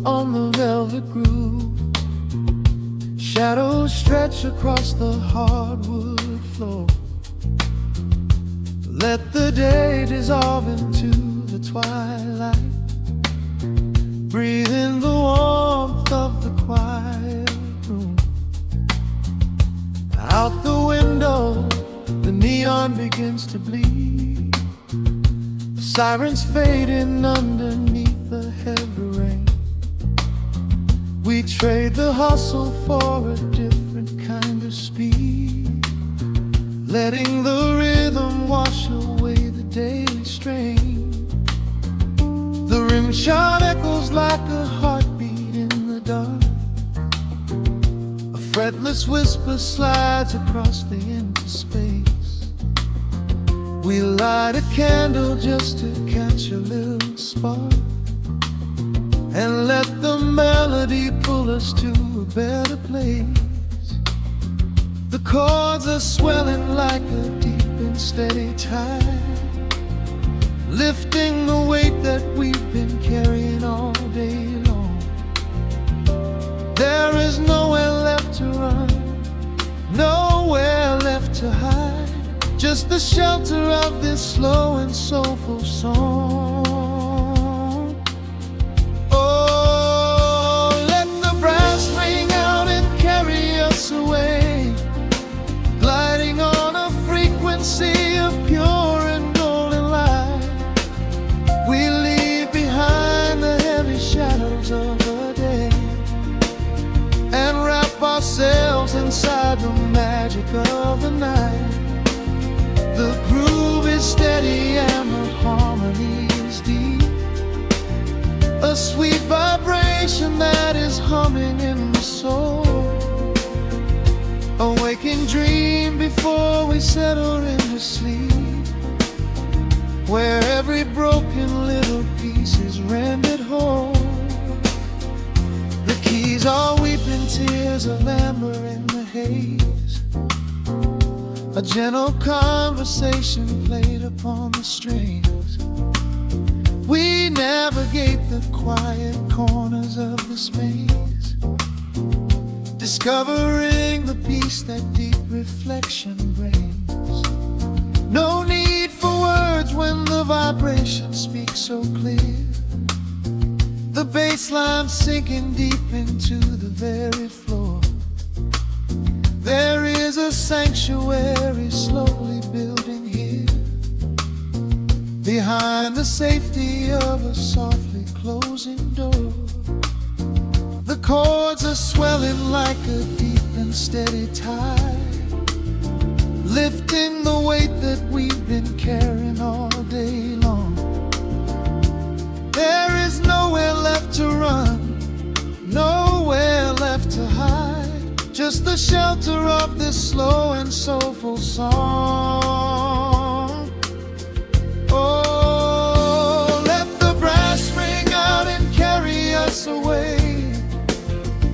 on the velvet groove. Shadows stretch across the hardwood floor. Let the day dissolve into the twilight. Breathe in the warmth of the quiet room. Out the window, the neon begins to bleed. The sirens fading underneath the heavy rain. We trade the hustle for a different kind of speed, letting the rhythm wash away the daily strain. The rim shot echoes like a heartbeat in the dark. A fretless whisper slides across the empty space. We light a candle just to catch a little spark, and let the melody pull us to a better place. The chords are swelling like a deep and steady tide, lifting the weight that we've been carrying all day long. There is nowhere left to run, nowhere left to hide, just the shelter of this slow and soulful song. Oh, let the brass ring out and carry us away, gliding on a frequency of pure and golden light. We leave behind the heavy shadows of the day and wrap ourselves inside the magic of the night. The groove is steady and the harmony is deep, a sweet vibration that is humming in the soul. A waking dream before we settle into sleep, where every broken little piece is rendered whole. The keys are weeping tears of amber in the haze, a gentle conversation played upon the strings. We navigate the quiet corners of the space, discovering the peace that deep reflection brings. No need for words when the vibration speaks so clear. The bass line sinking deep into the very floor. There is a sanctuary slowly building here, behind the safety of a softly closing door. The chords are swelling like a deep and steady tide, lifting the weight that we've been carrying all day long. There is nowhere left to run, nowhere left to hide, just the shelter of this slow and soulful song. Oh, let the brass ring out and carry us away,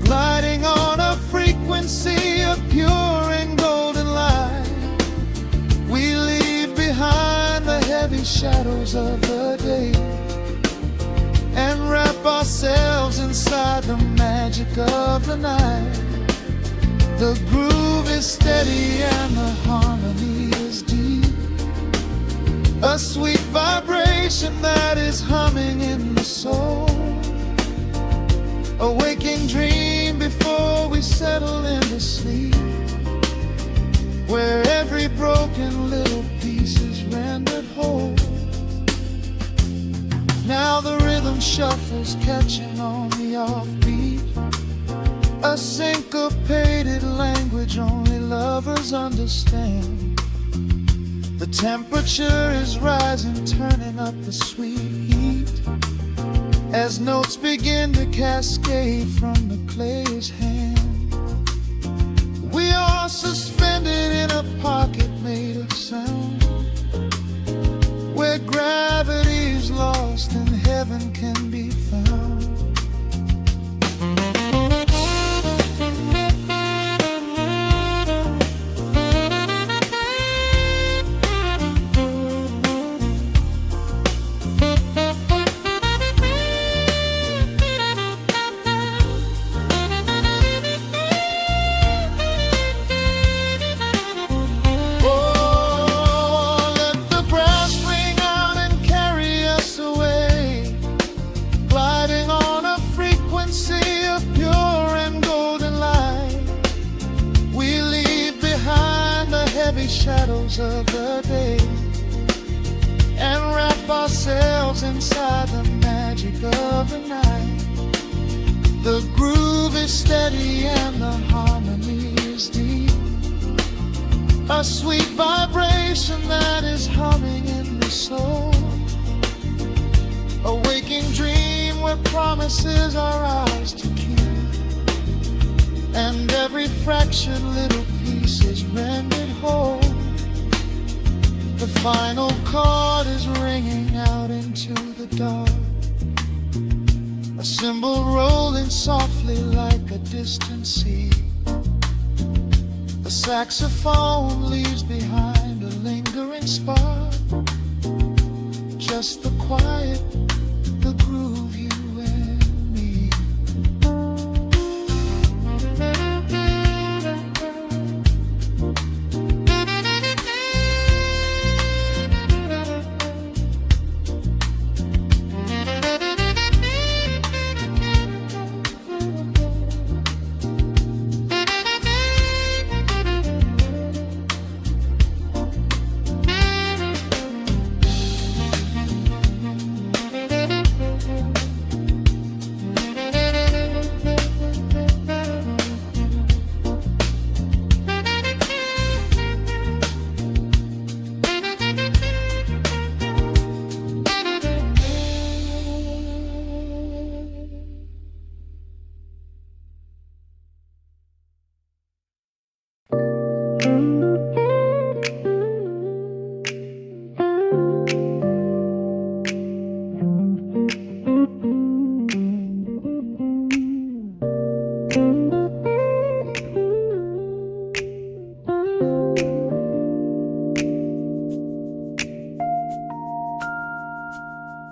gliding on a frequency of pure and golden light. We leave behind the heavy shadows of the day and wrap ourselves inside the magic of the night. The groove is steady and the harmony is deep, a sweet vibration that is humming in the soul. A waking dream before we settle into sleep, where every broken little piece is rendered whole. Now the rhythm shuffles, catching on the offbeat, a syncopated language only lovers understand. The temperature is rising, turning up the sweet heat, as notes begin to cascade from the player's hand. We are suspended in a pocket made of sound, where gravity is lost and heaven can be found. gray shadows of the day and wrap ourselves inside the magic of the night. The groove is steady and the harmony is deep, a sweet vibration that is humming in the soul, a waking dream where promises are ours to keep, and every fractured little piece is rendered whole. The final chord is ringing out into the dark, a cymbal rolling softly like a distant sea. The saxophone leaves behind a lingering spark, just the quiet, the groove, you and me.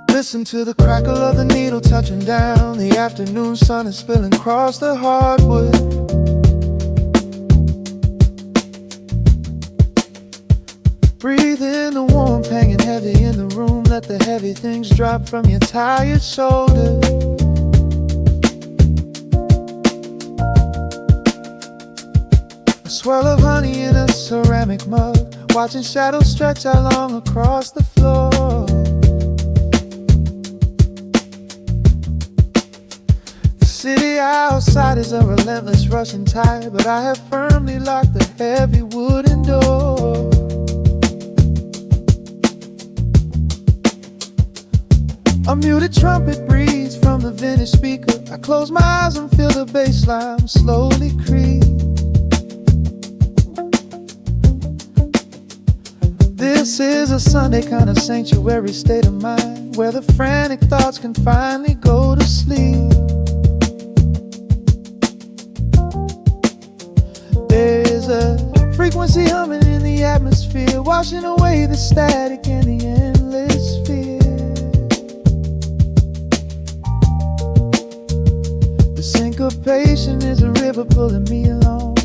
Listen to the crackle of the needle touching down. The afternoon sun is spilling across the hardwood. Breathe in the warmth hanging heavy in the room. Let the heavy things drop from your tired shoulders. A swirl of honey in a ceramic mug, watching shadows stretch out long across the floor. City outside is a relentless rushing tide, but I have firmly locked the heavy wooden door. A muted trumpet breathes from the vintage speaker. I close my eyes and feel the bass line slowly creep. This is a Sunday kind of sanctuary state of mind, where the frantic thoughts can finally go to sleep. There's a frequency humming in the atmosphere, washing away the static and the endless fear. The syncopation is a river pulling me along,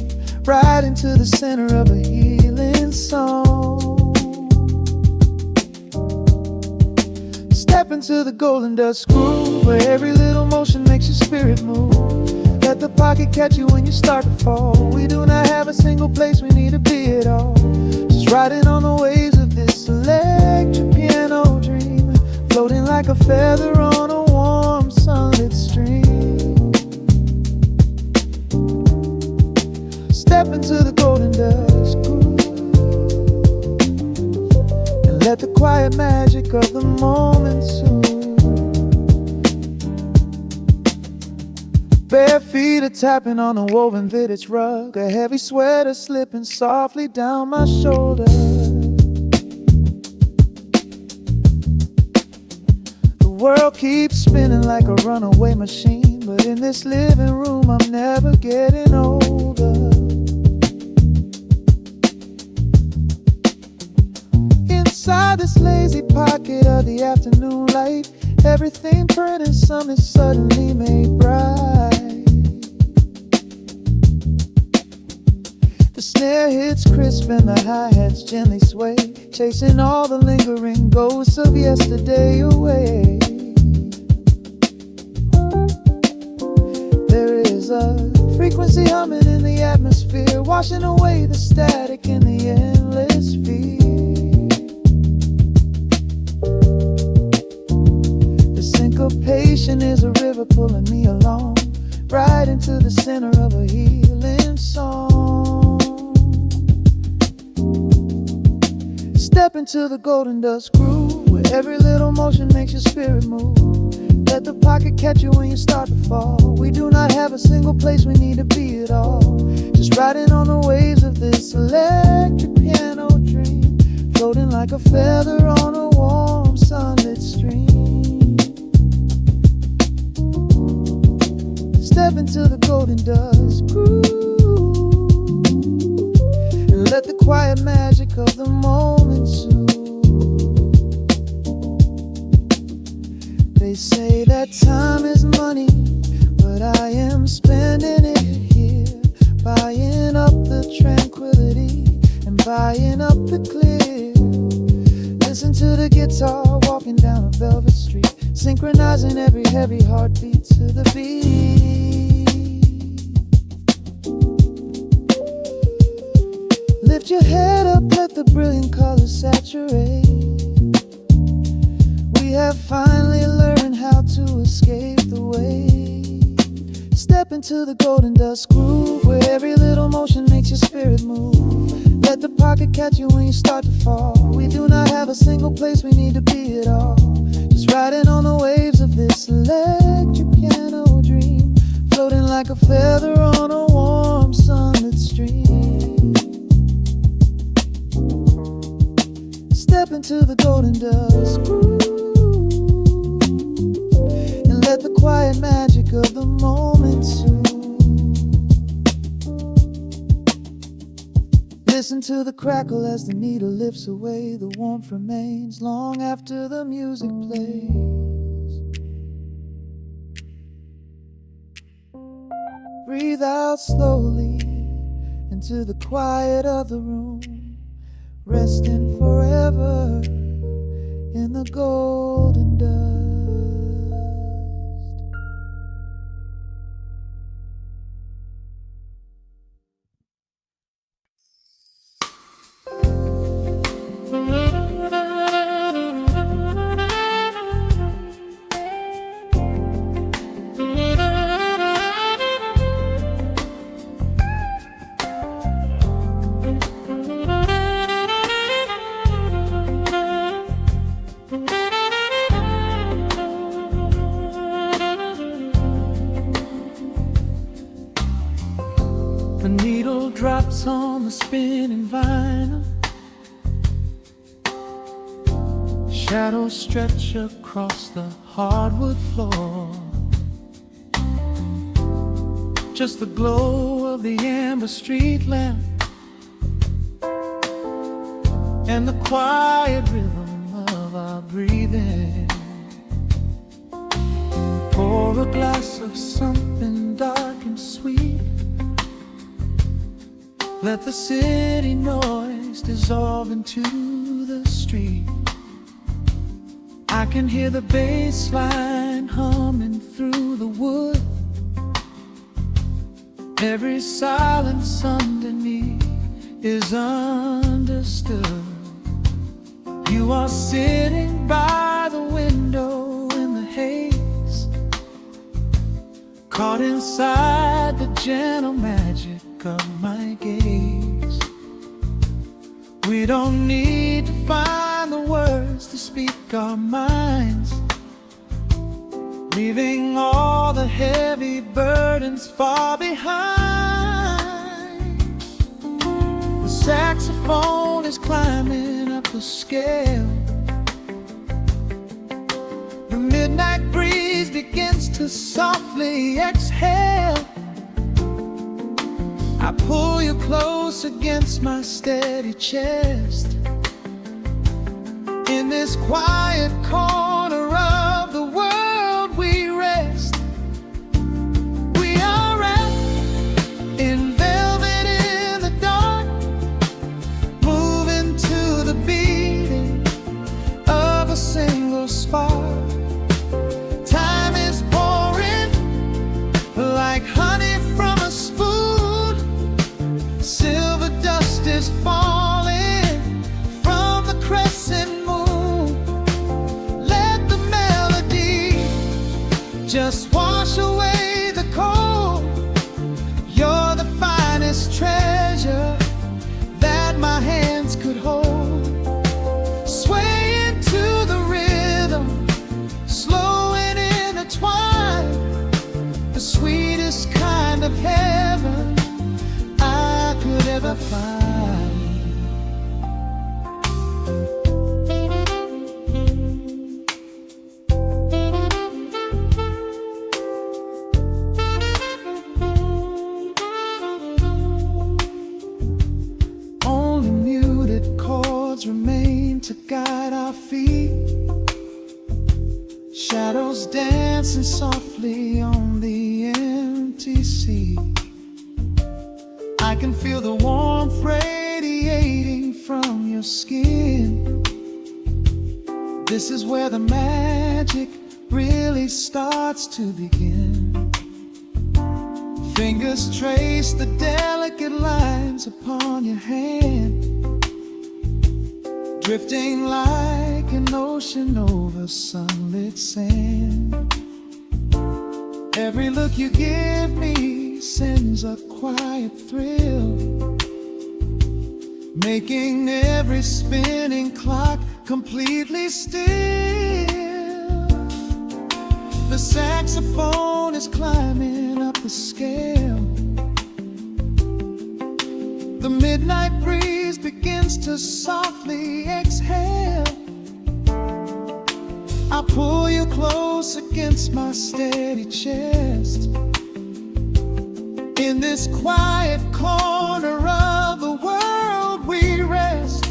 right into the center of a healing song. Step into the golden dust groove, where every little motion makes your spirit move. Let the pocket catch you when you start to fall. We do not have a single place we need to be at all. Just riding on the waves of this electric piano dream, floating like a feather on a warm sunlit stream. Step into the golden dust groove and let the quiet magic of the moment soothe. Bare feet are tapping on a woven vintage rug, a heavy sweater slipping softly down my shoulder. The world keeps spinning like a runaway machine, but in this living room I'm never getting older. Inside this lazy pocket of the afternoon light, everything burning, something suddenly made bright. The snare hits crisp and the hi-hats gently sway, chasing all the lingering ghosts of yesterday away. There is a frequency humming in the atmosphere, washing away the static in the endless to the center of a healing song. Step into the golden dust groove, where every little motion makes your spirit move. Let the pocket catch you when you start to fall. We do not have a single place we need to be at all. Just riding on the waves of this electric piano dream, floating like a feather on a warm sunlit stream. Step into the golden dust groove and let the quiet magic of the moment soothe. They say that time is money, but I am spending it here, buying up the tranquility and buying up the clear. Listen to the guitar walking down a velvet street, synchronizing every heavy heartbeat to the beat. Lift your head up, let the brilliant colors saturate. We have finally learned how to escape the wave. Step into the golden dust groove, where every little motion makes your spirit move. Let the pocket catch you when you start to fall. We do not have a single place we need to be at all. Just riding on the waves of this electric piano dream, floating like a feather on a warm sunlit stream. Step into the golden dust groove and let the quiet magic of the moment soothe. Listen to the crackle as the needle lifts away. The warmth remains long after the music plays. Breathe out slowly into the quiet of the room, resting forever in the golden dust. The needle drops on the spinning vinyl. Shadows stretch across the hardwood floor. Just the glow of the amber street lamp and the quiet rhythm of our breathing. Pour a glass of something dark and sweet. Let the city noise dissolve into the street. I can hear the bass line humming through the wood. Every silence underneath is understood. You are sitting by the window in the haze, caught inside the gentle magic of my gaze. We don't need to find the words to speak our minds, leaving all the heavy burdens far behind. The saxophone is climbing up the scale. The midnight breeze begins to softly exhale. I pull you close against my steady chest. In this quiet corner of the world we rest. We are wrapped in velvet in the dark, moving to the beating of a single spark. Time is pouring like honey from a spoon. Silver dust is falling from the crescent moon. Let the melody just wash away the cold ever find. Only muted chords remain to guide our feet, shadows dancing softly on the empty sea. I can feel the warmth radiating from your skin. This is where the magic really starts to begin. Fingers trace the delicate lines upon your hand, drifting like an ocean over sunlit sand. Every look you give me sends a quiet thrill, making every spinning clock completely still. The saxophone is climbing up the scale. The midnight breeze begins to softly exhale. I pull you close against my steady chest. In this quiet corner of the world we rest.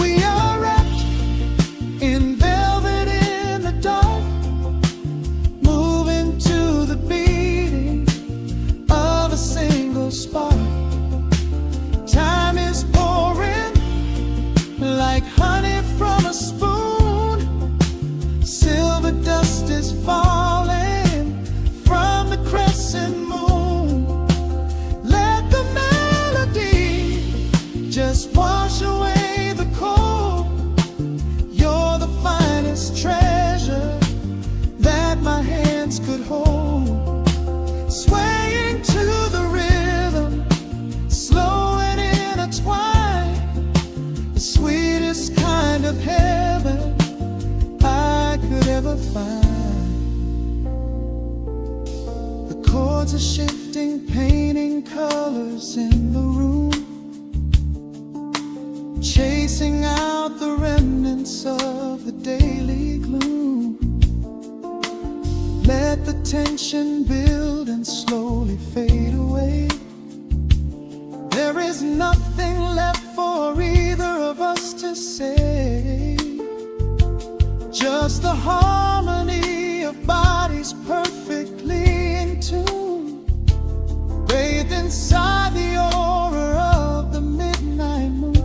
We are wrapped in velvet in the dark, moving to the beating of a single spark. Time is pouring like honey from a spoon. Silver dust is falling from the crescent moon. Let the melody just wash away the cold. You're the finest treasure that my hands could hold. Swaying to the rhythm, slow and intertwined, the sweetest kind of heaven I could ever find. The chords are shifting, painting colors in the room, chasing out the remnants of the daily gloom. Let the tension build and slowly fade away. There is nothing left for either of us to say, just the harmony of bodies perfectly in tune, bathed inside the aura of the midnight moon.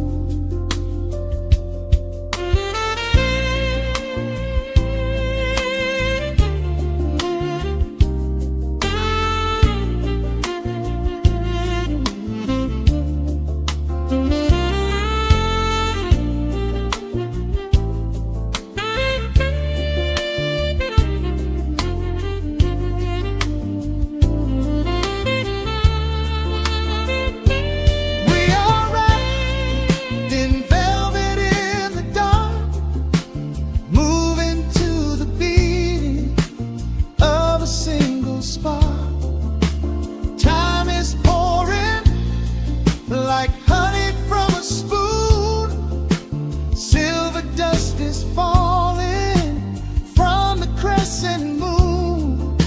Like honey from a spoon, silver dust is falling from the crescent moon.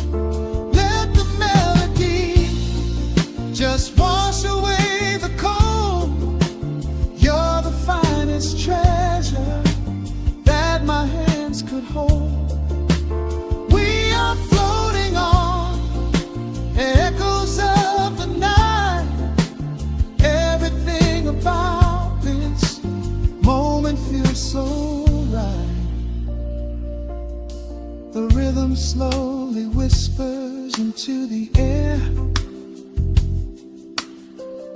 Let the melody just wash away the cold. You're the finest treasure that my hands could hold. We are floating on echoes of the night. Everything about this moment feels so right. The rhythm slowly whispers into the air,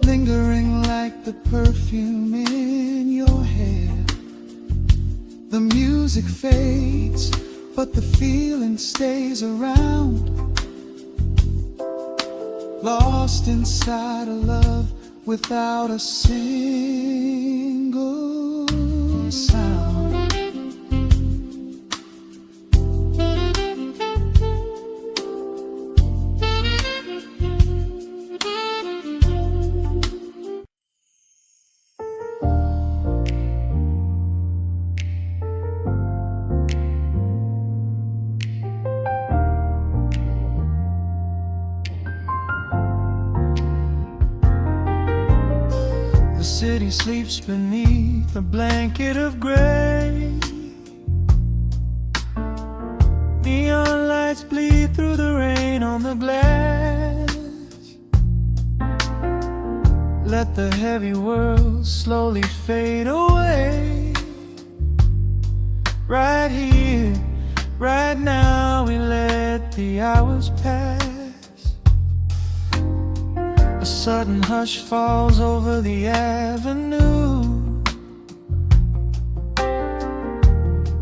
lingering like the perfume in your hair. The music fades, but the feeling stays around, lost inside a love without a single sound. The city sleeps beneath a blanket of gray. Neon lights bleed through the rain on the glass. Let the heavy world slowly fade away. Right here, right now, we let the hours pass. A sudden hush falls over the avenue.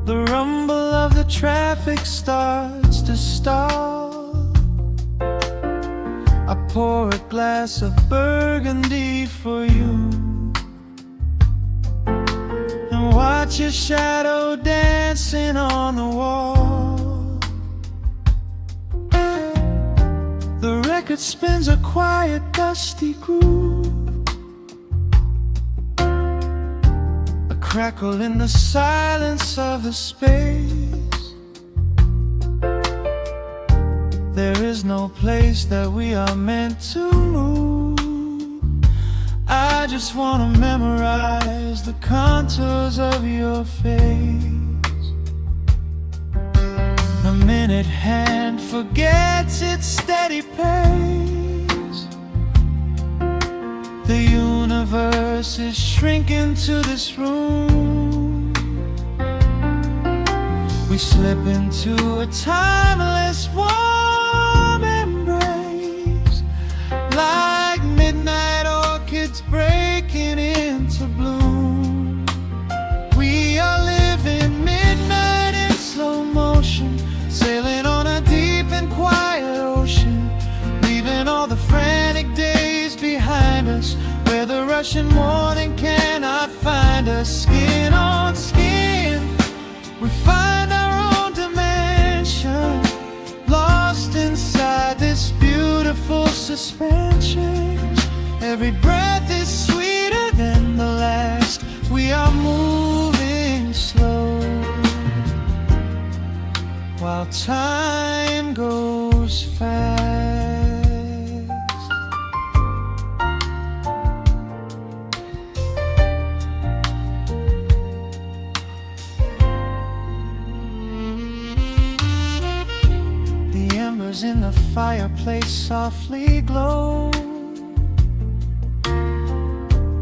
The rumble of the traffic starts to stall. I pour a glass of burgundy for you and watch your shadow dancing on the wall. The record spins a quiet, dusty groove. A crackle in the silence of the space. There is no place that we are meant to move. I just wanna memorize the contours of your face. The minute hand forgets its steady pace. The universe is shrinking to this room. We slip into a timeless warm embrace, like midnight orchids breaking into bloom. We are living midnight in slow motion, sailing on a deep and quiet ocean, leaving all the frantic days behind us, where the rushing morning cannot find us. Skin on skin, we find our own dimension, lost inside this beautiful suspension. Every breath is sweeter than the last. We are moving slow, while time goes fast. The embers in the fireplace softly glow,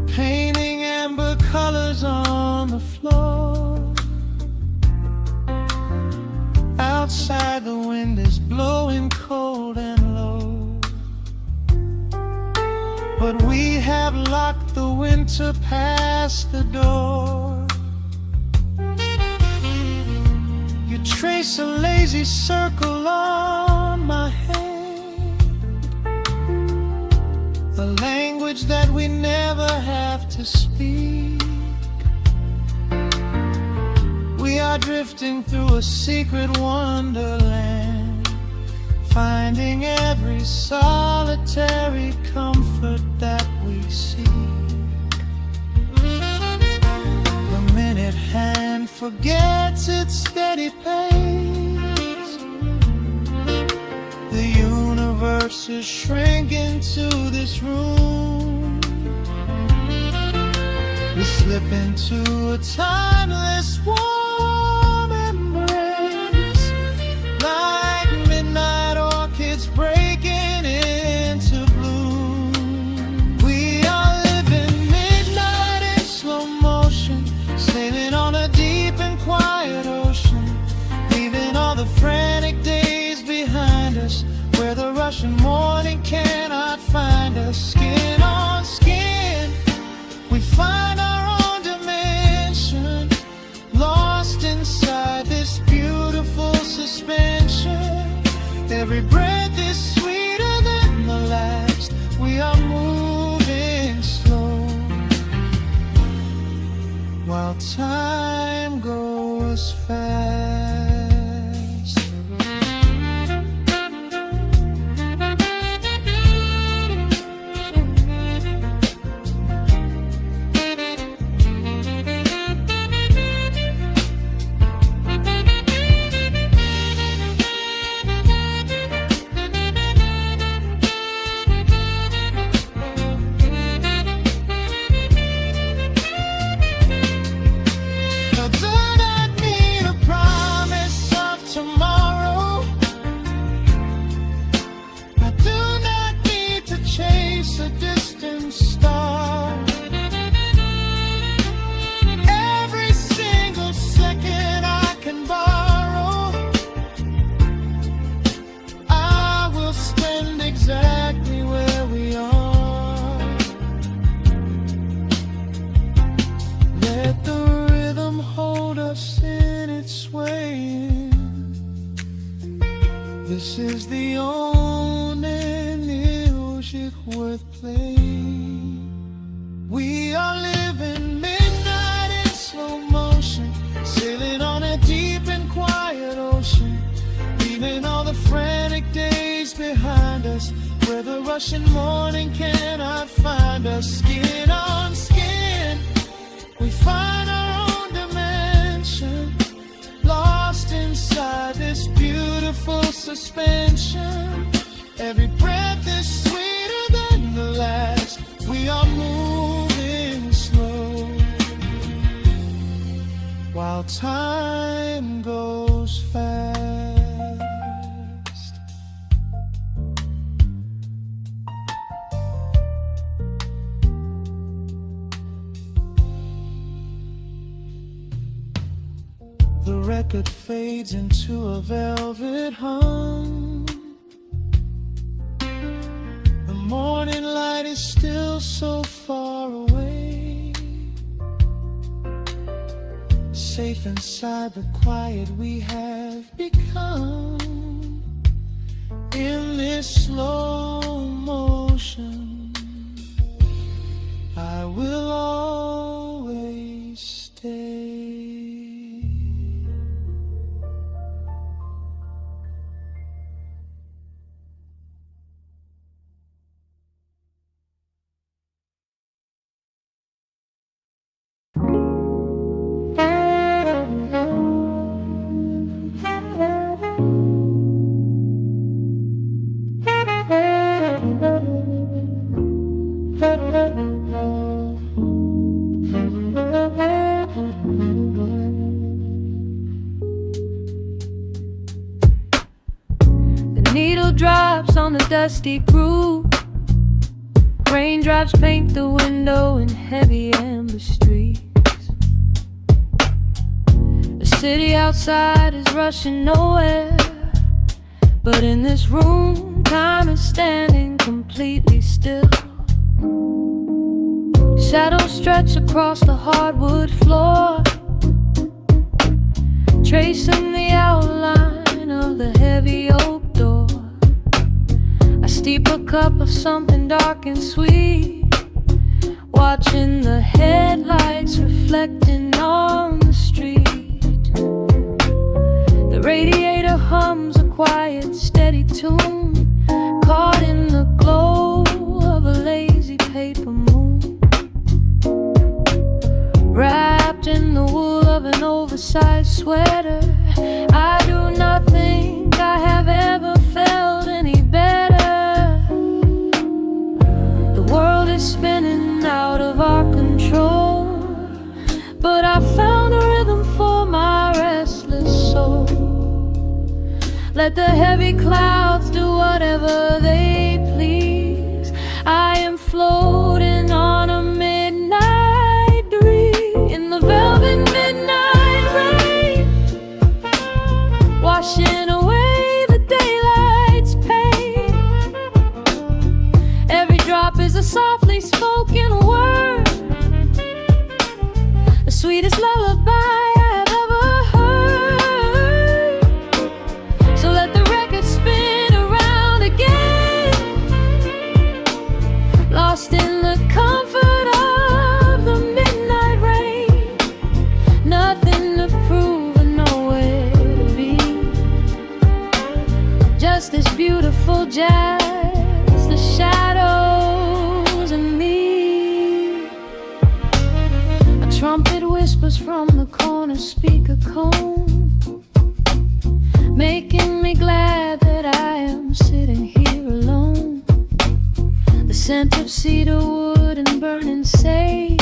painting amber colors on the floor. Outside the wind is blowing cold and low, but we have locked the winter past the door. You trace a lazy circle on my hand, the language that we never have to speak. We are drifting through a secret wonderland, finding every solitary comfort that we seek. The minute hand forgets its steady pace. The universe is shrinking to this room. We slip into a timeless warm embrace, like midnight orchids breaking into bloom. We are living midnight in slow motion, sailing on a deep and quiet ocean, leaving all the frantic days behind us, where the rushing morning cannot find us. Skin on skin, we find our own dimension, lost inside this beautiful suspension. Every breath is sweeter than the last. We are moving slow, while time goes fast. rushing morning cannot find us. Skin on skin, we find our own dimension, lost inside this beautiful suspension. Every breath is sweeter than the last. We are moving slow, while time goes fast. The record fades into a velvet hum. The morning light is still so far away. Safe inside the quiet we have become. In this slow motion, I will always stay. Needle drops on the dusty groove. Raindrops paint the window in heavy amber streets. The city outside is rushing nowhere, but in this room, time is standing completely still. Shadows stretch across the hardwood floor, tracing the outline of the heavy oak door. I steep a cup of something dark and sweet, watching the headlights reflecting on the street. The radiator hums a quiet, steady tune, caught in the glow of a lazy paper moon. Wrapped in the wool of an oversized sweater, I do not think I have ever felt any better. The world is spinning out of our control, but I found a rhythm for my restless soul. Let the heavy clouds do whatever they please. I am floating on a midnight breeze, in the velvet midnight rain, washing away the daylight's pain. Every drop is a softly spoken word, the sweetest lullaby I have ever heard. So let the record spin around again, lost in the comfort of the midnight rain. Nothing to prove and nowhere to be, just this beautiful jazz, the shadows and me. A trumpet whispers from the corner speaker cone, making me glad that I am sitting here alone. The scent of cedar wood and burning sage,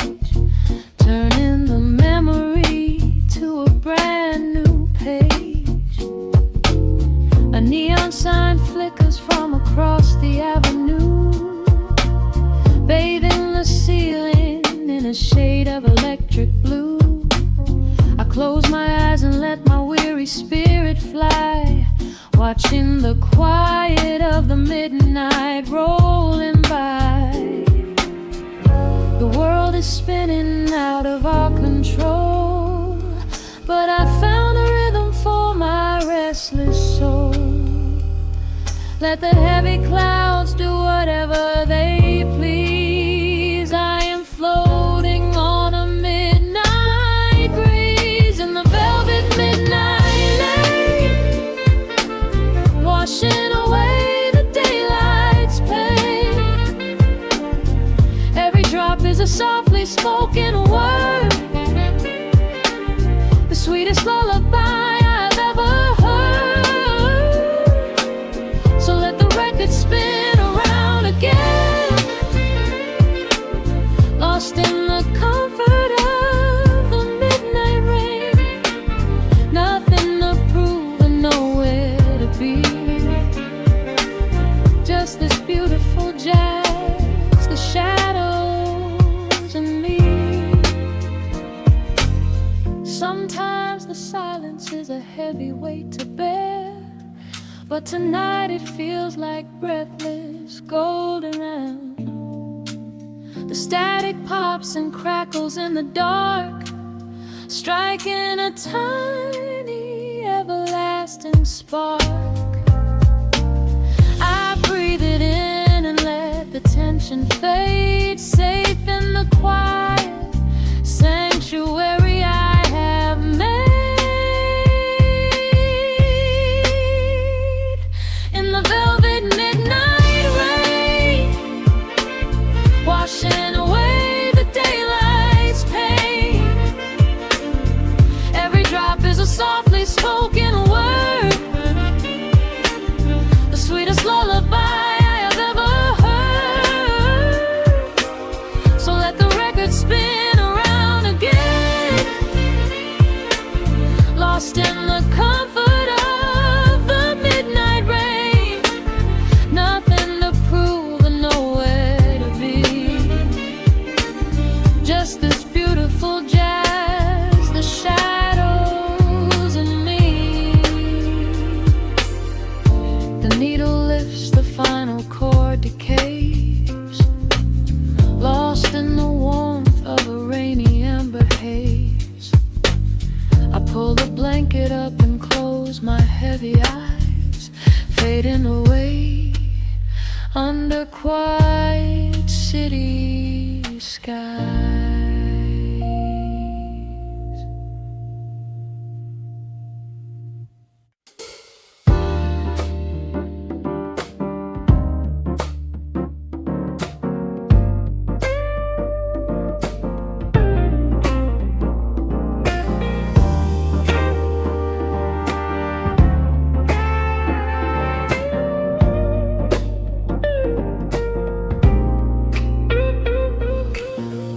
turning the memory to a brand new page. A neon sign flickers from across the avenue, bathing the ceiling in a shade of electric blue. I close my eyes and let my weary spirit fly, watching the quiet of the midnight rolling by. The world is spinning out of our control, but I found a rhythm for my restless soul. Let the heavy clouds do whatever they please. I am floating on a midnight breeze, in the velvet midnight lane, washing away the daylight's pain. softly spoken word, the sweetest lullaby I've ever heard. So let the record spin around again, lost in the comfort of the midnight rain. Nothing to prove and nowhere to be, just this beautiful jazz, the shadows and me. Sometimes the silence is a heavy weight to bear, but tonight it feels like breathless golden round. The static pops and crackles in the dark, striking a tiny everlasting spark. I breathe it in and let the tension fade, safe in the quiet sanctuary I have made. In the velvet midnight rain, washing away the daylight's pain. Every drop is a softly spoken word, the sweetest lullaby I have ever heard. So let the record spin around again, lost in the comfort of the midnight rain. Nothing to prove and nowhere to be, just this beautiful jazz, the shadows and me. The needle lifts, the final chord decays, lost in the warmth of a rainy amber haze. I pull the blanket up and close my heavy eyes, fading away under quiet city skies.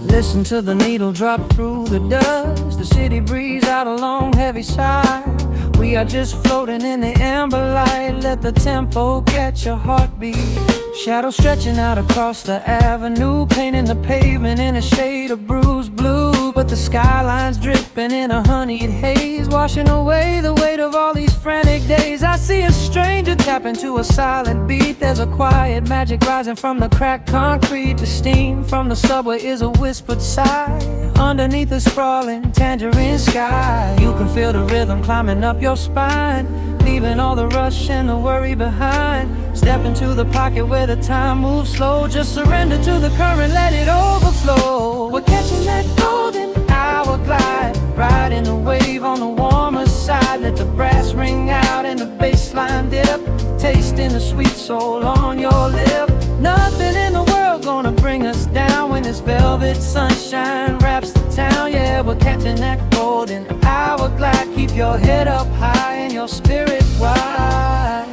Listen to the needle drop through the dust. The city breathes out a long heavy sigh. We are just floating in the amber light. Let the tempo catch your heartbeat. Shadows stretching out across the avenue, painting the pavement in a shade of bruised blue. But the skyline's dripping in a honeyed haze, washing away the weight of all these frantic days. I see a stranger tap into a silent beat. There's a quiet magic rising from the cracked concrete. The steam from the subway is a whispered sigh underneath the sprawling tangerine sky. You can feel the rhythm climbing up your spine, leaving all the rush and the worry behind. Step into the pocket where the time moves slow. Just surrender to the current, let it overflow. We're catching that golden hour glide, riding the wave on the warmer side. Let the brass ring out and the bassline dip, tasting the sweet soul on your lip. Nothing in the world gonna bring us down when this velvet sunshine wraps the town. Yeah, we're catching that golden hour glide. Keep your head up high and your spirit wide.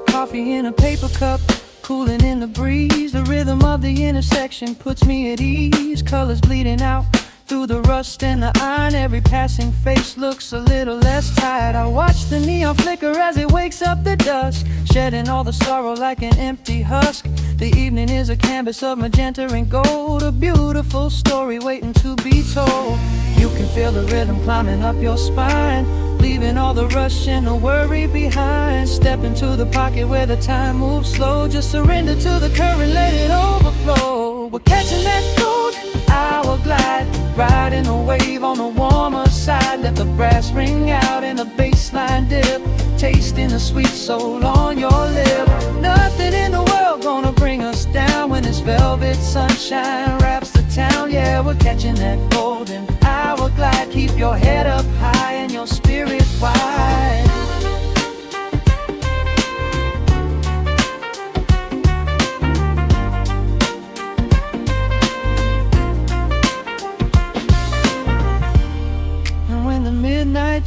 Coffee in a paper cup, cooling in the breeze. The rhythm of the intersection puts me at ease. Colors bleeding out through the rust and the iron. Every passing face looks a little less tired. I watch the neon flicker as it wakes up the dusk, shedding all the sorrow like an empty husk. The evening is a canvas of magenta and gold, a beautiful story waiting to be told. You can feel the rhythm climbing up your spine, leaving all the rush and the worry behind. Step into the pocket where the time moves slow. Just surrender to the current, let it overflow. We're catching that golden hour glide, riding a wave on the warmer side. Let the brass ring out and the bassline dip, tasting the sweet soul on your lip. Nothing in the world gonna bring us down when this velvet sunshine wraps the town. Yeah, we're catching that golden hour glide. Keep your head up high and your spirit wide.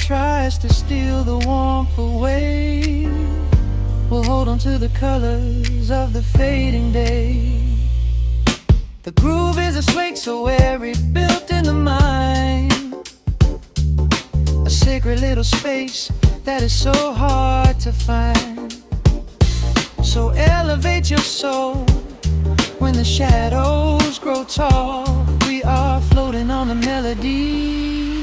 tries to steal the warmth away, we'll hold on to the colors of the fading day. The groove is a swing so airy, built in the mind, a sacred little space that is so hard to find. So elevate your soul when the shadows grow tall. We are floating on a melody.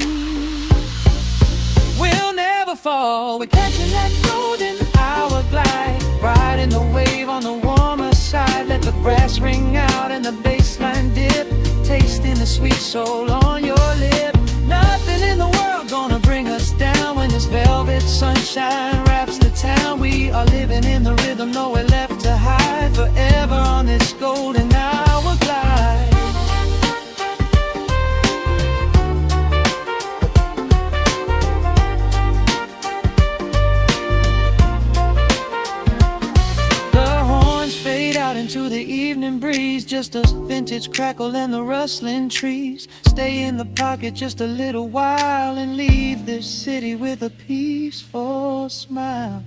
We'll never fall. We're catching that golden hour glide, riding the wave on the warmer side. Let the brass ring out and the bassline dip, tasting the sweet soul on your lip. Nothing in the world gonna bring us down when this velvet sunshine wraps the town. We are living in the rhythm, nowhere left to hide, forever on this golden hour glide. Into the evening breeze, just a vintage crackle and the rustling trees. Stay in the pocket just a little while and leave this city with a peaceful smile.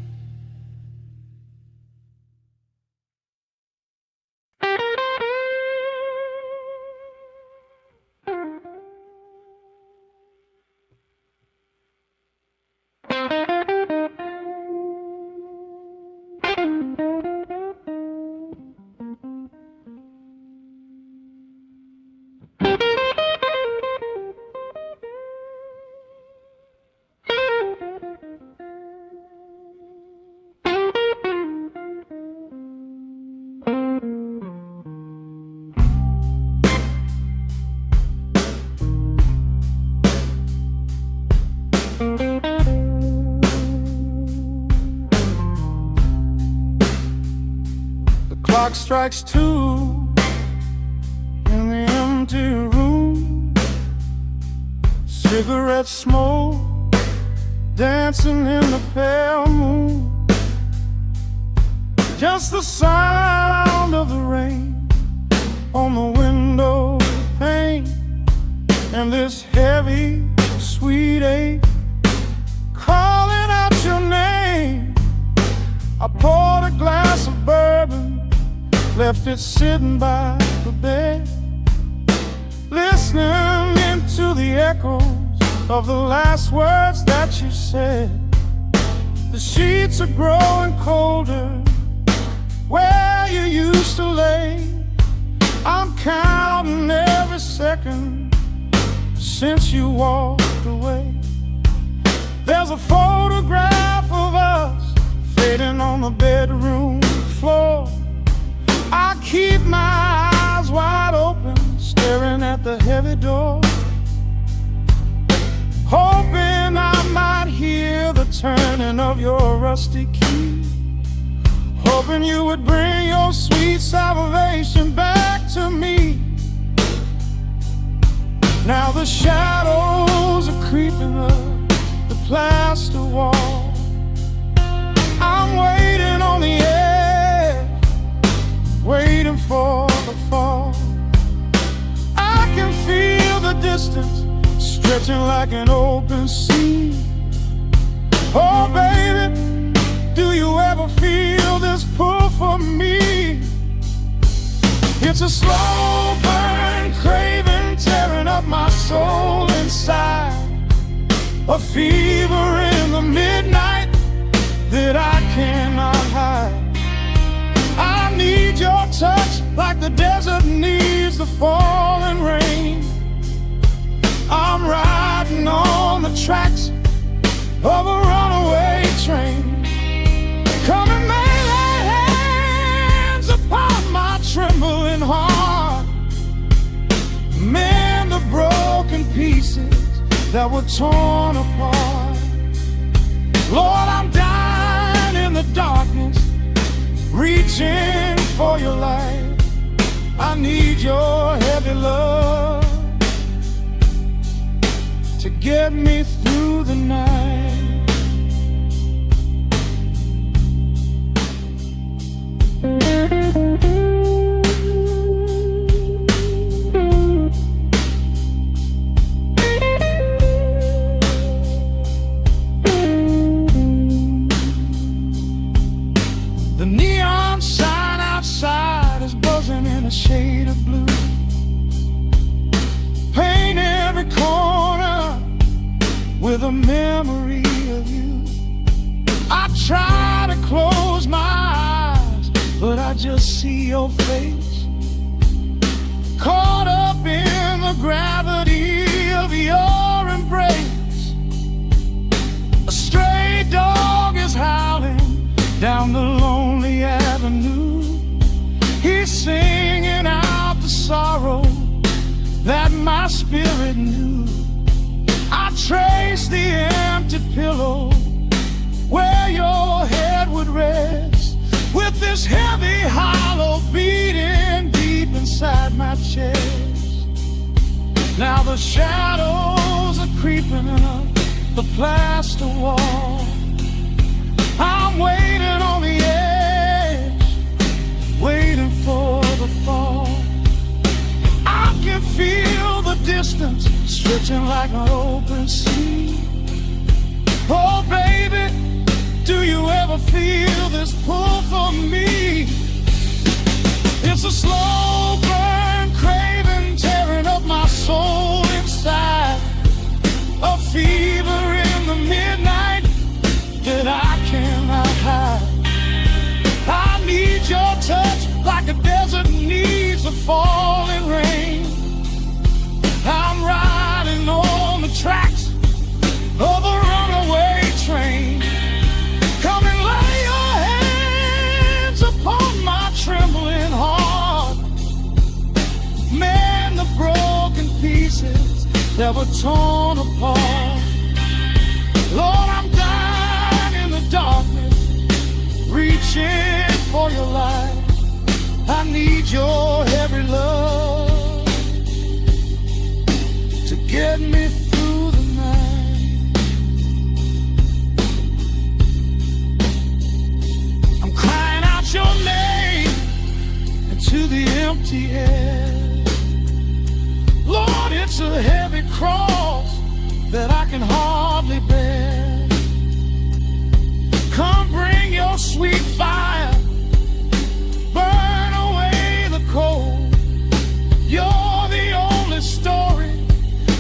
Clock strikes 2 in the empty room. Cigarette smoke dancing in the pale moon. Just the sound of the rain on the window pane, and this heavy, sweet ache calling out your name. I poured a glass of bourbon, left it sitting by the bed, listening into the echoes of the last words that you said. The sheets are growing colder where you used to lay. I'm counting every second since you walked away. There's a photograph of us fading on the bedroom floor. I keep my eyes wide open, staring at the heavy door, hoping I might hear the turning of your rusty key, hoping you would bring your sweet salvation back to me. Now the shadows are creeping up the plaster wall. I'm waiting on the edge, waiting for the fall. I can feel the distance stretching like an open sea. Oh baby, do you ever feel this pull for me? It's a slow burn craving tearing up my soul inside, a fever in the midnight that I cannot hide. I need your touch like the desert needs the falling rain. I'm riding on the tracks of a runaway train. Come and lay hands upon my trembling heart, mend the broken pieces that were torn apart. Lord, I'm dying in the darkness, reaching for your light. I need your heavy love to get me through the night. with a memory of you. I try to close my eyes, but I just see your face, caught up in the gravity of your embrace. A stray dog is howling down the lonely avenue. He's singing out the sorrow that my spirit knew. I trace the empty pillow where your head would rest, with this heavy hollow beating deep inside my chest. Now the shadows are creeping up the plaster wall. I'm waiting on the edge, waiting for the fall. I can feel the distance stretching like an open sea. Oh baby, do you ever feel this pull for me? It's a slow burn craving tearing up my soul inside, a fever in the midnight that I cannot hide. I need your touch like a desert needs a falling rain. I'm riding on the tracks of a runaway train. Come and lay your hands upon my trembling heart. Mend the broken pieces that were torn apart. Lord, I'm dying in the darkness, reaching for your light. I need your heavy love to get me through the night. I'm crying out your name into the empty air. Lord, it's a heavy cross that I can hardly bear. Come bring your sweet fire, burn away the cold. You're the only story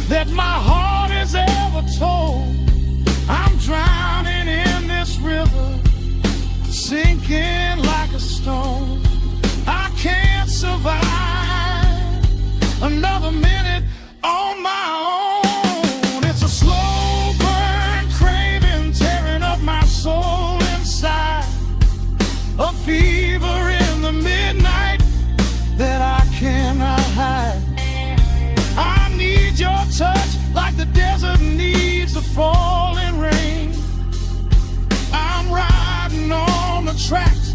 that my heart has ever told. I'm drowning in this river, sinking like a stone. I can't survive another minute on my own. It's a slow burn craving tearing up my soul inside, a fever in the midnight that I cannot hide. I need your touch like the desert needs a falling rain. I'm riding on the tracks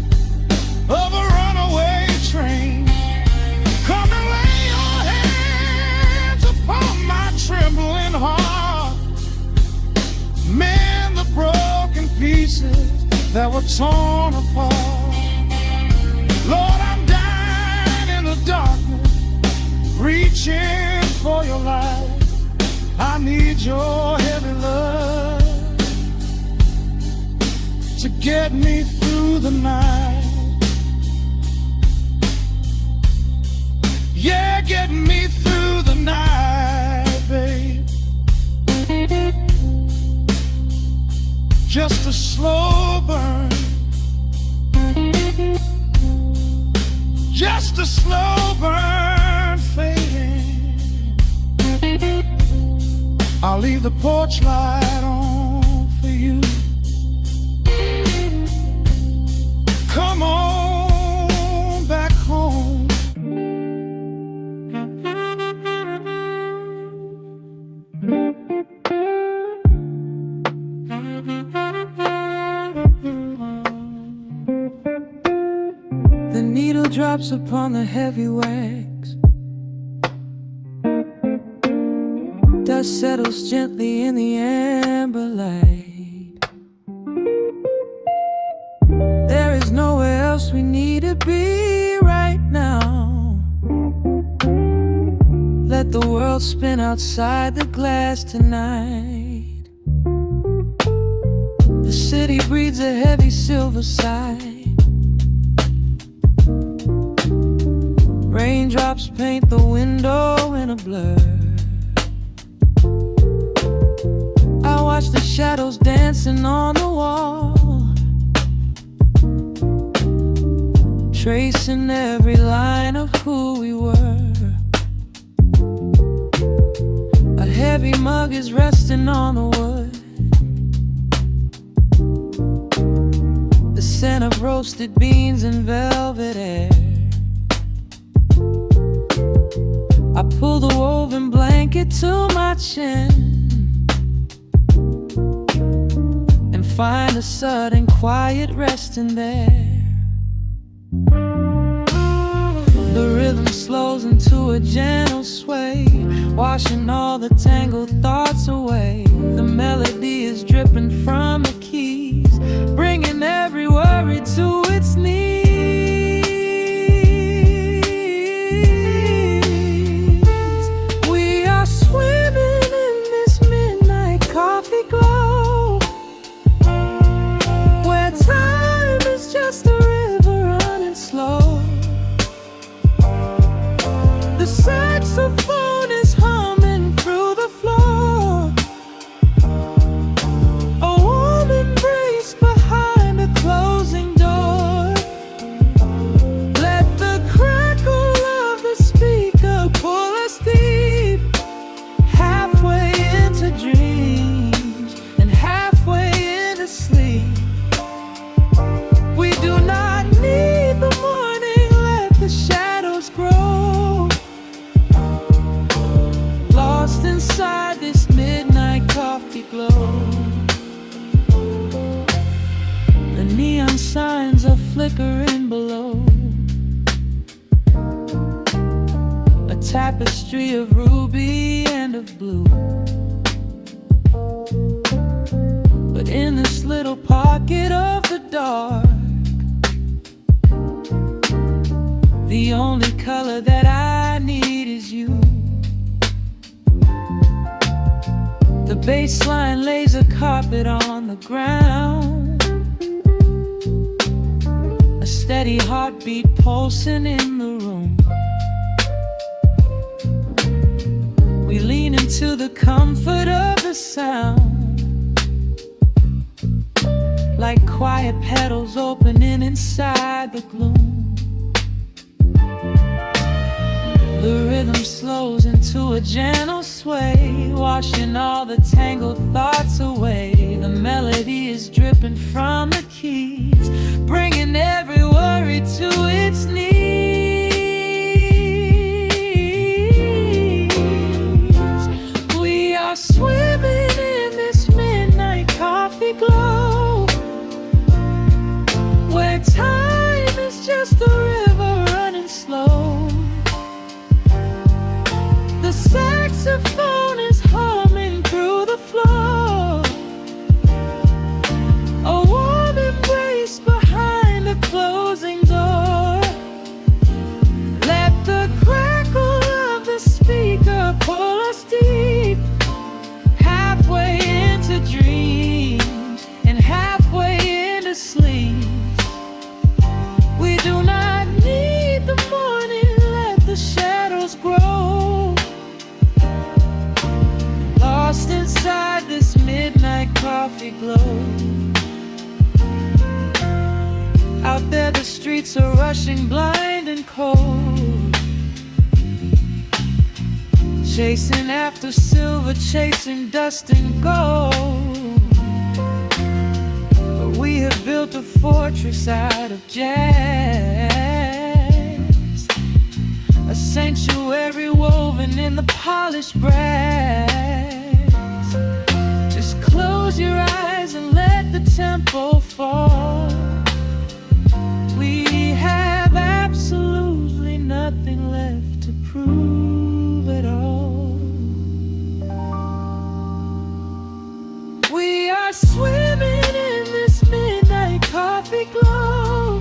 of a runaway train. Come and lay your hands upon my trembling heart. Mend the broken pieces that were torn apart. Lord, I'm dying in the darkness, reaching for your light. I need your heavy love to get me through the night. Yeah, get me through the night, babe. Just a slow burn, just a slow burn fading. I'll leave the porch light on for you. Come on back home. The needle drops upon the heavy wax. Dust settles gently in the amber light. There is nowhere else we need to be right now. Let the world spin outside the glass tonight. The city breathes a heavy silver sigh. Raindrops paint the window in a blur. I watch shadows dancing on the wall, tracing every line of who we were. A heavy mug is resting on the wood, the scent of roasted beans and velvet air. I pull the woven blanket to my chin and find a sudden quiet resting there. The rhythm slows into a gentle sway, washing all the tangled thoughts away. The melody is dripping from the keys, bringing every worry to its knees. We are swimming in this midnight coffee glow, where time is just a river running slow. The saxophone is humming through the floor, a warm embrace behind a closing door. Let the crackle of the speaker pull us deep, halfway into dreams and halfway into sleep. We do not need the morning, let the shadows grow. Lost inside this midnight coffee glow. The neon signs are flickering below, a tapestry of ruby and of blue. But in this little pocket of the dark, the only color that I need is you. The bassline lays a carpet on the ground, a steady heartbeat pulsing in the room. We lean into the comfort of the sound, like quiet petals opening inside the gloom. The rhythm slows into a gentle sway, washing all the tangled thoughts away. The melody is dripping from the keys, bringing every worry to its knees. We are swimming in this midnight coffee glow, where time is just a river running slow. The saxophone is humming through the floor, a warm embrace behind a closing door. Let the crackle of the speaker pull us deep, halfway into dreams and halfway into sleep. We do not need the morning, let the shadows grow. Lost inside this midnight coffee glow. Out there the streets are rushing blind and cold, chasing after silver, chasing dust and gold. But we have built a fortress out of jazz, a sanctuary woven in the polished brass. Just close your eyes and let the tempo fall. We have absolutely nothing left to prove at all. We are swimming in this midnight coffee glow,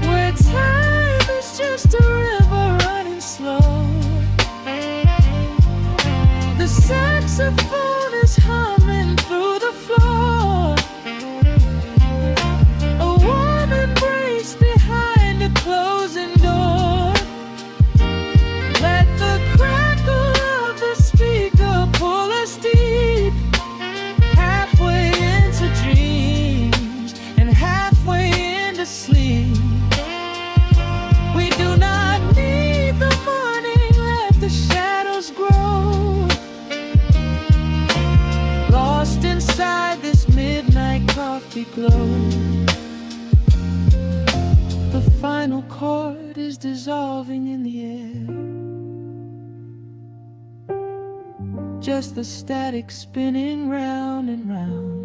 where time is just a river running slow. The saxophone is humming through the floor, a warm embrace behind a closing door. Let the crackle of the speaker pull us deep, glow. The final chord is dissolving in the air, just the static spinning round and round.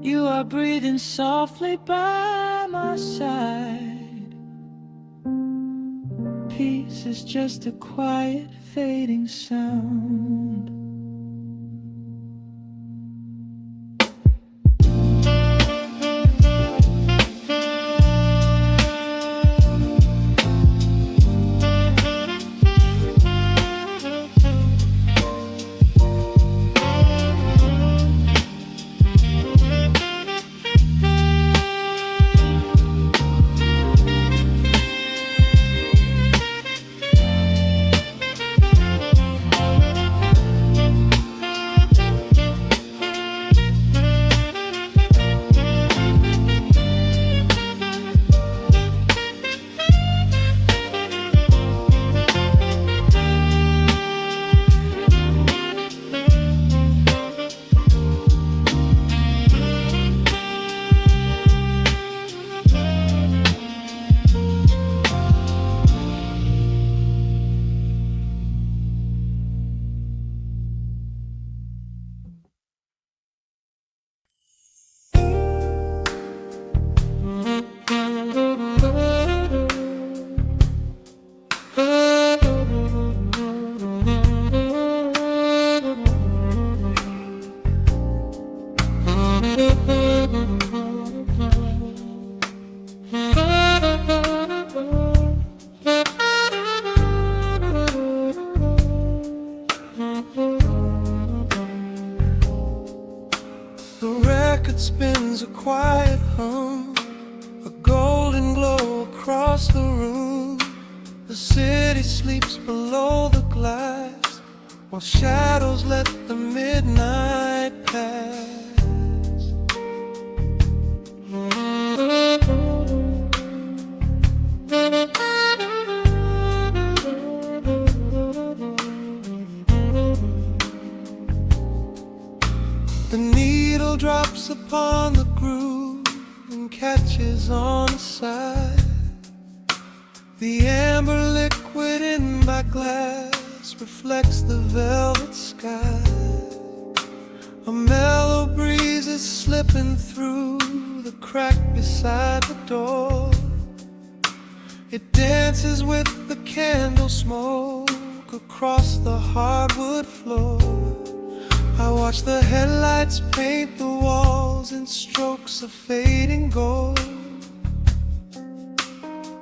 You are breathing softly by my side. Peace is just a quiet fading sound. It spins a quiet hum, a golden glow across the room. The city sleeps below the glass, while shadows let the midnight pass. The needle drops upon the groove and catches on the side. The amber liquid in my glass reflects the velvet sky. A mellow breeze is slipping through the crack beside the door. It dances with the candle smoke across the hardwood floor. I watch the headlights paint the walls in strokes of fading gold.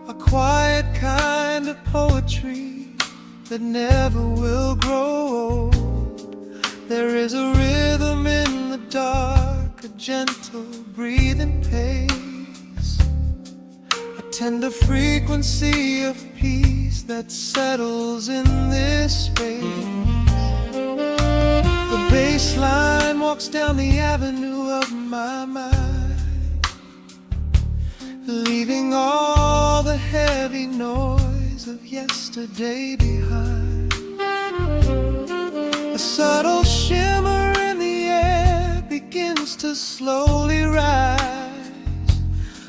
A quiet kind of poetry that never will grow old. There is a rhythm in the dark, a gentle breathing pace, a tender frequency of peace that settles in this space. The bassline walks down the avenue of my mind, leaving all the heavy noise of yesterday behind. A subtle shimmer in the air begins to slowly rise.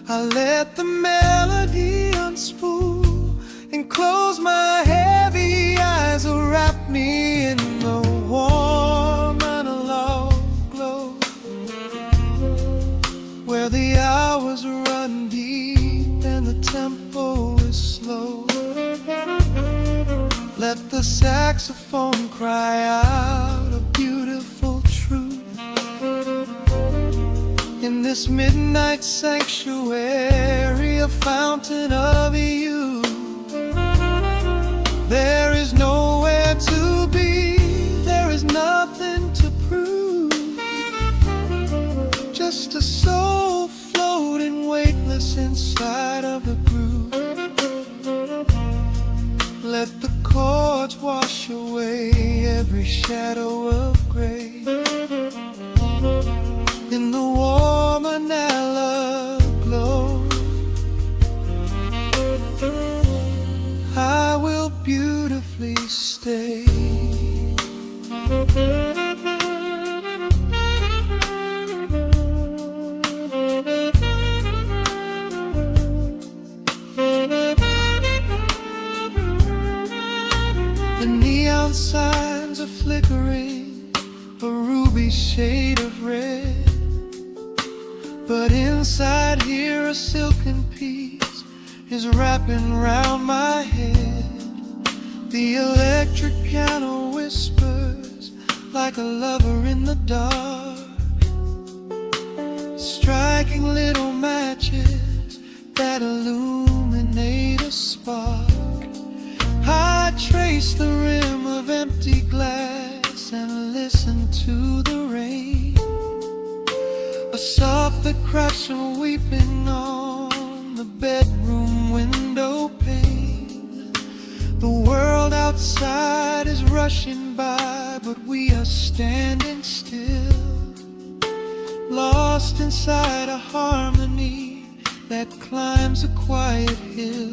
I let the melody unspool and close my heavy eyes, wrap me in the warm analog glow, where the hours run deep and the tempo is slow. Let the saxophone cry out a beautiful truth. In this midnight sanctuary, a fountain of youth. There is nowhere to be, there is nothing to prove. Just a soul floating weightless inside of the groove. Let the chords wash away every shadow of gray. In the warm analog glow, I will beautifully stay. neon signs are flickering, a ruby shade of red. But inside here a silken peace is wrapping round my head. The electric piano whispers like a lover in the dark, striking little matches that illuminate a spark. I trace the rim of empty glass and listen to the rain, a soft crushing weeping on the bedroom window pane. The world outside is rushing by, but we are standing still, lost inside a harmony that climbs a quiet hill.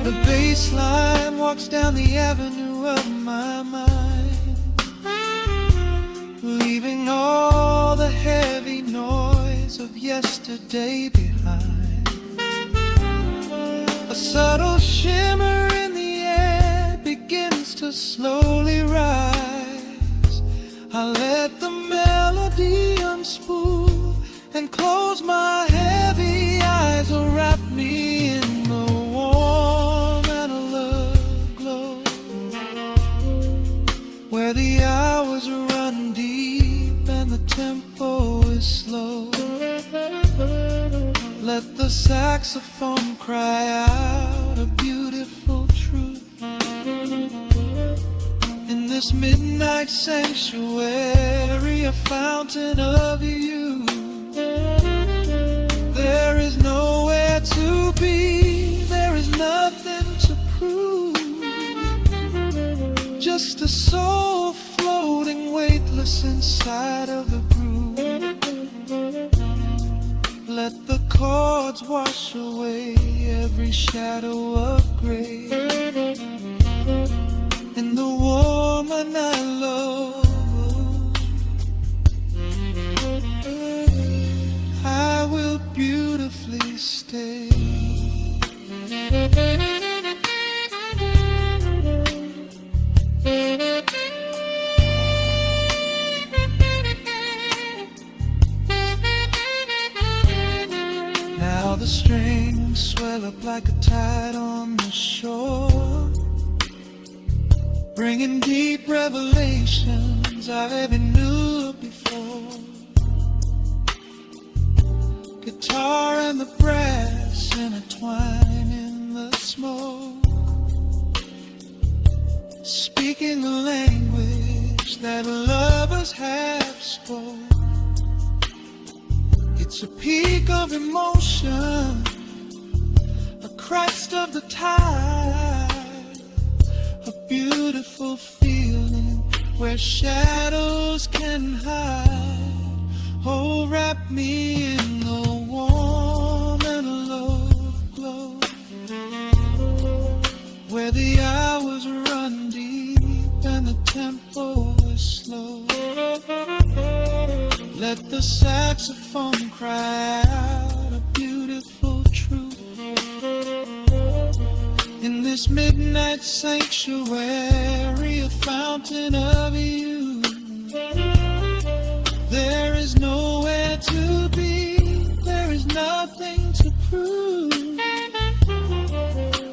The bassline walks down the avenue of my mind, leaving all the heavy noise of yesterday behind. A subtle shimmer in the air begins to slowly rise. I let the melody unspool and close my heavy eyes, will wrap me in the warm analog glow, where the hours run deep and the tempo is slow. Let the saxophone cry out a beautiful truth in this midnight sanctuary, a fountain of you. There is nowhere to be, there is nothing to prove, just a soul floating weightless inside of the groove. Let the chords wash away every shadow of gray, in the woman I love, I will beautifully stay. Now the strings swell up like a tide on the shore, bringing deep revelations I've ever knew before. Guitar and the brass intertwine in the smoke, speaking a language that lovers have spoke. It's a peak of emotion, a crest of the tide, a beautiful feeling where shadows can hide. Oh, wrap me in the warm analog glow, where the hours run deep and the tempo is slow. Let the saxophone cry out a beautiful truth in this midnight sanctuary, a fountain of you. There is nowhere to be, there is nothing to prove,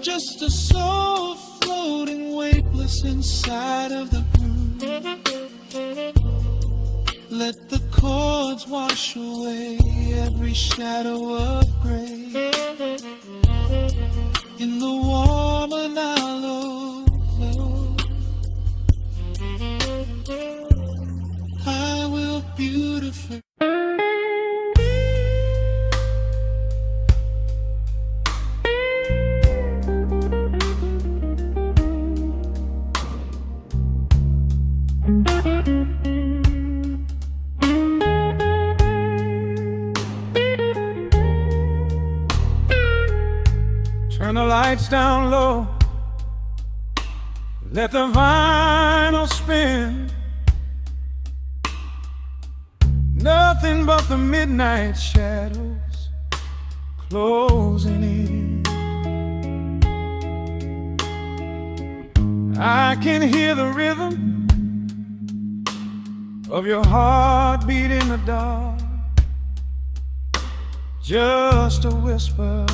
just a soul floating weightless inside of the groove. Let the chords wash away every shadow of gray, in the warm and hollow glow, I will beautifully. Turn the lights down low, let the vinyl spin. Nothing but the midnight shadows closing in. I can hear the rhythm of your heartbeat in the dark. Just a whisper,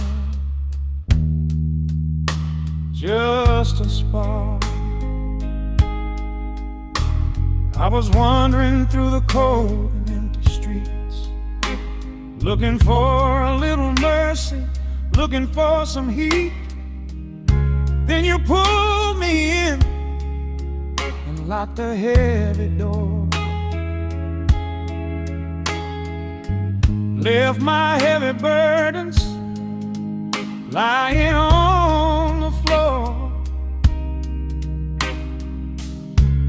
just a spark. I was wandering through the cold and empty streets, looking for a little mercy, looking for some heat. Then you pulled me in and locked the heavy door. Left my heavy burdens lying on the floor.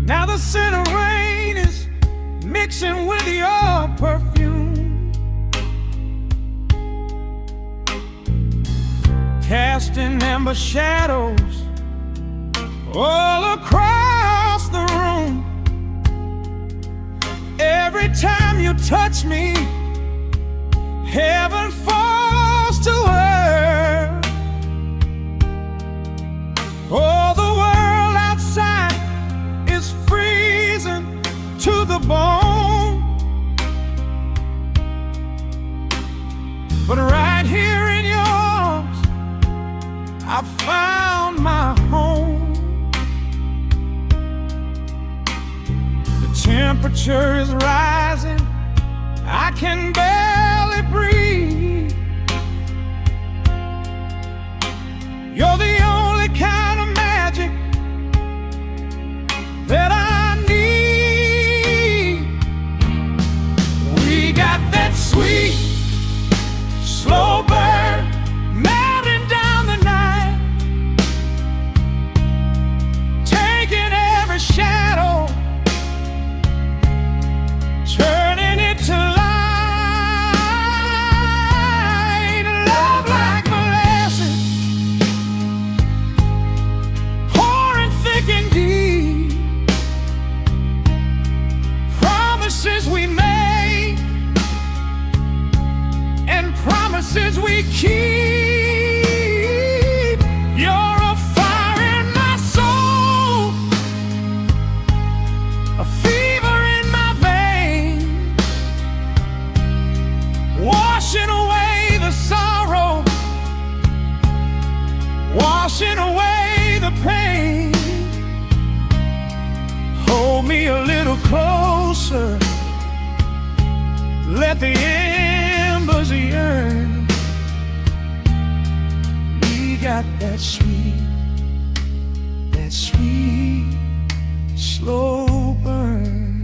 Now the scent of rain is mixing with your perfume, casting amber shadows all across the room. Every time you touch me, heaven falls to earth. Oh, the world outside is freezing to the bone, but right here in your arms I found my home. The temperature is rising, I can barely breathe. You're the only kind of magic that I need. We got that sweet, slow burn melting down the night, taking every shadow, turning it to light. Love like molasses, pouring thick and deep. Promises we made and promises we keep. You're a fire in my soul, a fever in my veins, washing away the sorrow, washing away the pain. Hold me a little closer, let the embers yearn. We got that sweet, slow burn.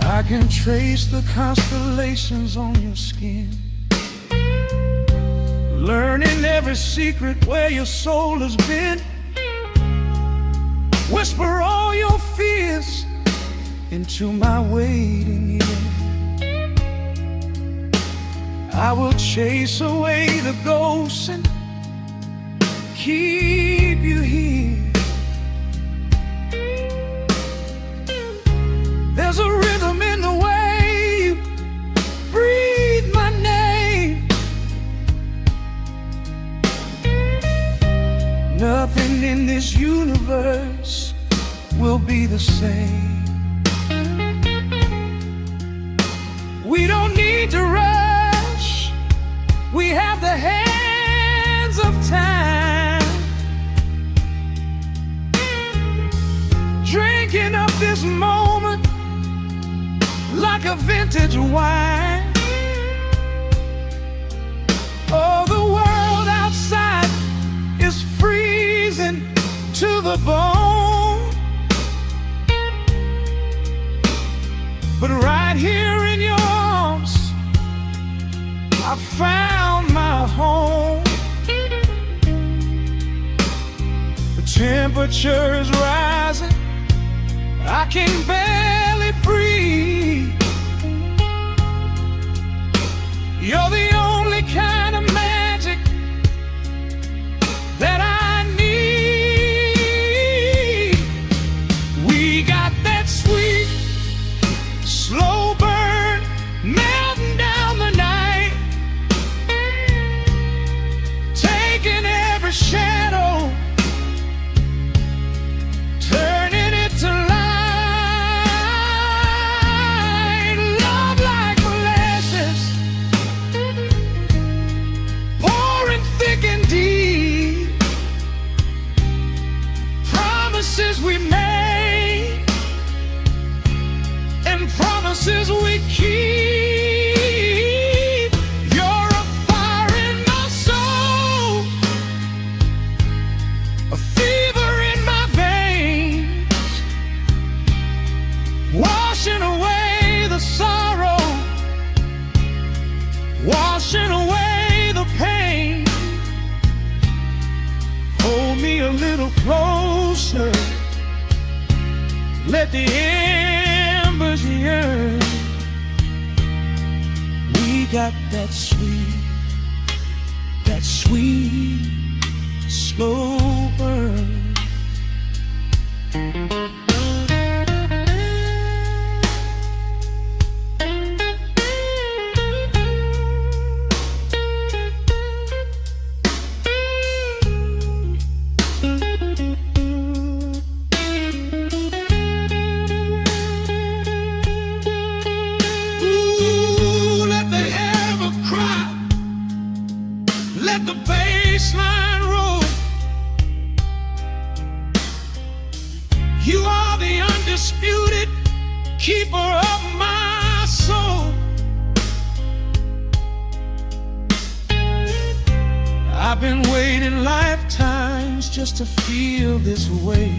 I can trace the constellations on your skin, learning every secret where your soul has been. Whisper all your fears into my waiting ear. I will chase away the ghosts and keep you here. There's a rhythm in the way you breathe my name. Nothing in this universe will be the same. We don't need to rush, we have the hands of time, drinking up this moment like a vintage wine. Oh, the world outside is freezing to the bone, but right here in your arms I found my home. The temperature is rising, I can barely breathe. You're the only kind of magic that I need. We got that sweet, slow burn melting down the night, taking every shadow, quick and deep. Promises we made and promises we keep. You're a fire in my soul, a fever in my veins, washing away the sorrow, washing away the pain. Hold me a little closer, let the embers yearn. We got that sweet, slow burn. Let the bassline roll. You are the undisputed keeper of my soul. I've been waiting lifetimes just to feel this way.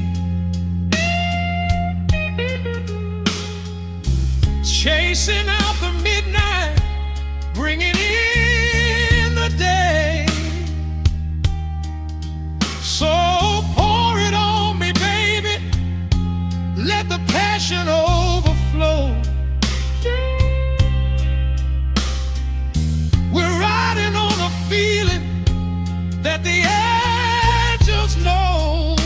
Chasing out the midnight, bringing in the day. So pour it on me, baby, let the passion overflow. We're riding on a feeling that the angels know.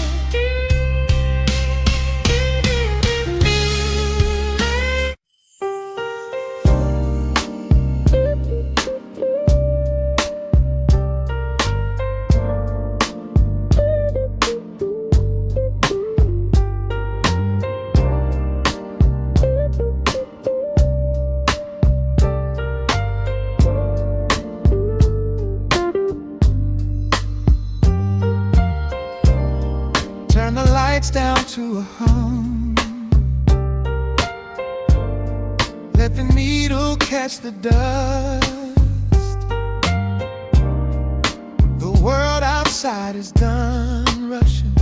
Turn the lights down to a hum. Let the needle catch the dust. The world outside is done rushing.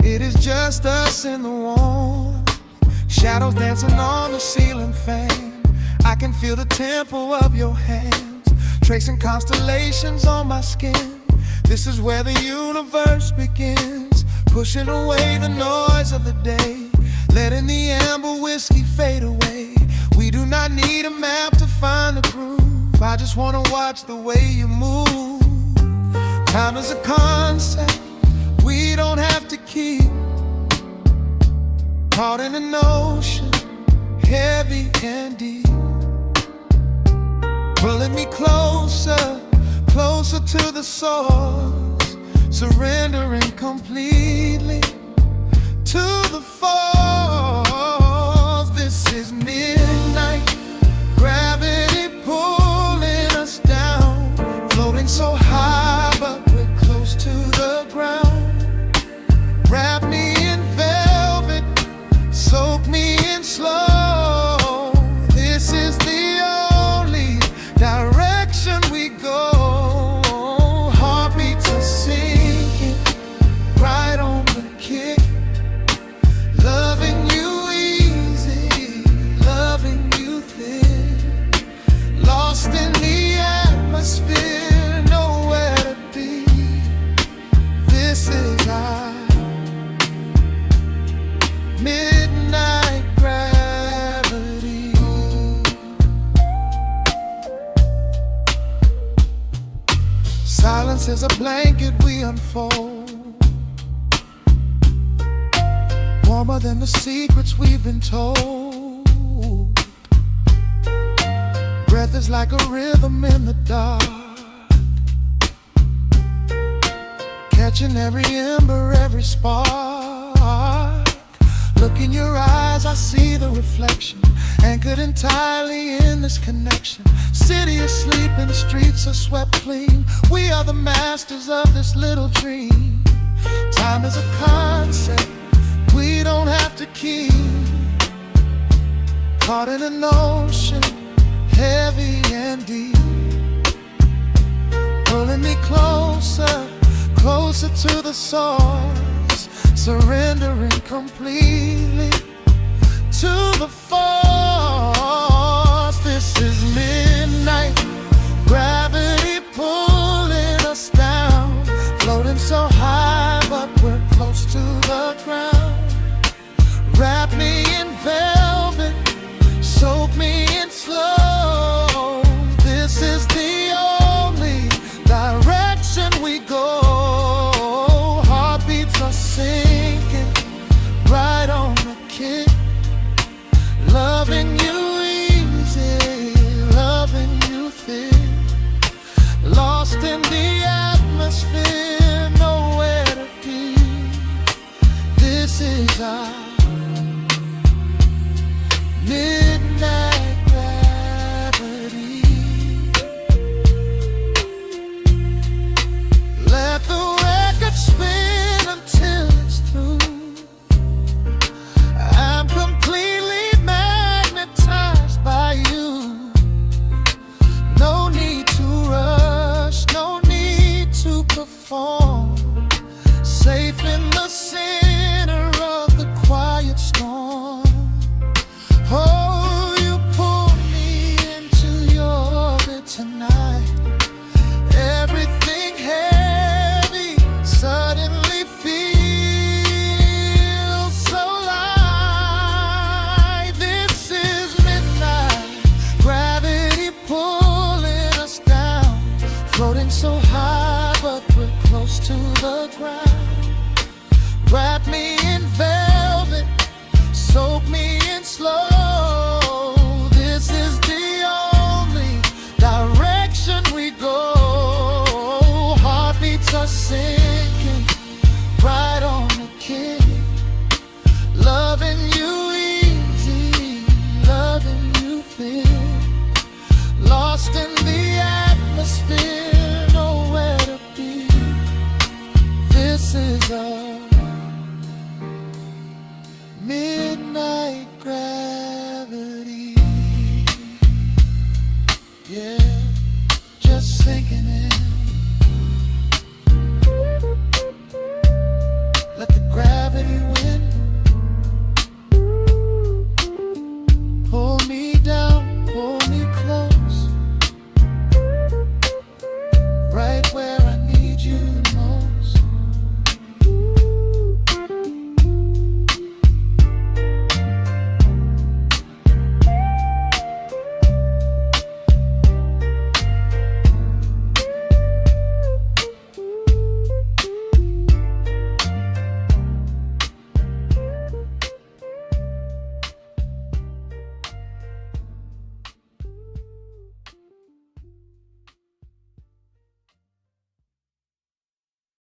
It is just us in the warmth. Shadows dancing on the ceiling fan. I can feel the tempo of your hands, tracing constellations on my skin. This is where the universe begins, pushing away the noise of the day, letting the amber whiskey fade away. We do not need a map to find the groove. I just wanna watch the way you move. Time is a concept we don't have to keep. Caught in an ocean, heavy and deep. Pulling me closer, closer to the source, surrendering completely to the force. This is midnight, gravity pulling us down, floating so high but we're close to the ground. Wrap me in velvet, soak me in slow. This is the only direction we go. Heartbeats are sinking right on the kick. Loving you easy, loving you thin. Lost in the atmosphere, nowhere to be. This is our midnight gravity. Silence is a blanket we unfold, warmer than the secrets we've been told. Breath is like a rhythm in the dark, catching every ember, every spark. Look in your eyes eyes I see the reflection, anchored entirely in this connection. City is sleeping, streets are swept clean. We are the masters of this little dream. Time is a concept we don't have to keep. Caught in an ocean, heavy and deep, pulling me closer, closer to the source, surrendering completely to the force. This is midnight, gravity pulling us down, floating so high but we're close to the ground. Wrap me in velvet, soak me in slow. This is the only direction we go. Heartbeats are sinking right on the kick. Loving you easy, loving you thick. Lost in the atmosphere, nowhere to be. This is our midnight gravity. Let the record spin until it's through. I'm completely magnetized by you. No need to rush, no need to perform. Safe in the center of the quiet storm. Oh, you pull me into your orbit tonight. Everything heavy suddenly feels so light. This is midnight, gravity pulling us down, floating so high but we're close to the ground. Wrap me in velvet, soak me in slow. This is the only direction we go. Heartbeats are singing